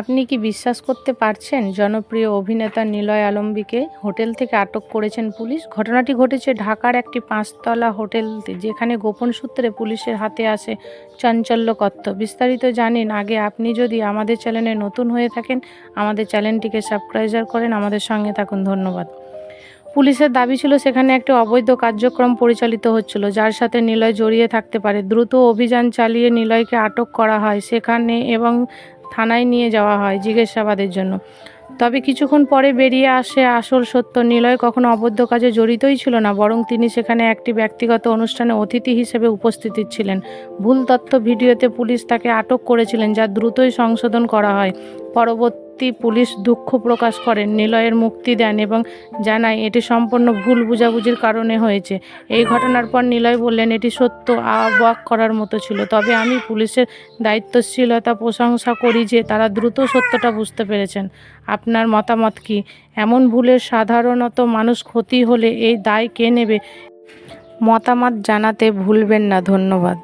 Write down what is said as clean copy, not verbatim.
আপনি কি বিশ্বাস করতে পারছেন, জনপ্রিয় অভিনেতা নিলয় আলম্বীকে হোটেল থেকে আটক করেছেন পুলিশ। ঘটনাটি ঘটেছে ঢাকার একটি 5 তলা হোটেল, যেখানে গোপন সূত্রে পুলিশের হাতে আসে চাঞ্চল্য তথ্য। বিস্তারিত জানেন আগে আপনি যদি আমাদের চ্যানেলে নতুন হয়ে থাকেন, আমাদের চ্যানেলটিকে সাবস্ক্রাইব করেন, আমাদের সঙ্গে থাকুন। ধন্যবাদ। পুলিশের দাবি ছিল সেখানে একটি অবৈধ কার্যক্রম পরিচালিত হচ্ছিল, যার সাথে নিলয় জড়িয়ে থাকতে পারে। দ্রুত অভিযান চালিয়ে নিলয়কে আটক করা হয় সেখানে এবং থানায় নিয়ে যাওয়া হয় জিজ্ঞাসাবাদের জন্য। তবে কিছুক্ষণ পরে বেরিয়ে আসে আসল সত্য। নিলয় কখনো অবৈধ কাজে জড়িতই ছিল না, বরং তিনি সেখানে একটি ব্যক্তিগত অনুষ্ঠানে অতিথি হিসেবে উপস্থিত ছিলেন। ভুল তথ্য ভিডিওতে পুলিশ তাকে আটক করেছিলেন, যা দ্রুতই সংশোধন করা হয়। পরবর্তী পুলিশ দুঃখ প্রকাশ করেন, নিলয়ের মুক্তি দেন এবং জানায় এটি সম্পূর্ণ ভুল বোঝাবুঝির কারণে হয়েছে। এই ঘটনার পর নিলয় বললেন, এটি সত্য অবাক করার মতো ছিল। তবে আমি পুলিশের দায়িত্বশীলতা প্রশংসা করি যে তারা দ্রুত সত্যটা বুঝতে পেরেছেন। আপনার মতামত কি? এমন ভুলের সাধারণত মানুষ ক্ষতি হলে এই দায় কে নেবে? মতামত জানাতে ভুলবেন না। ধন্যবাদ।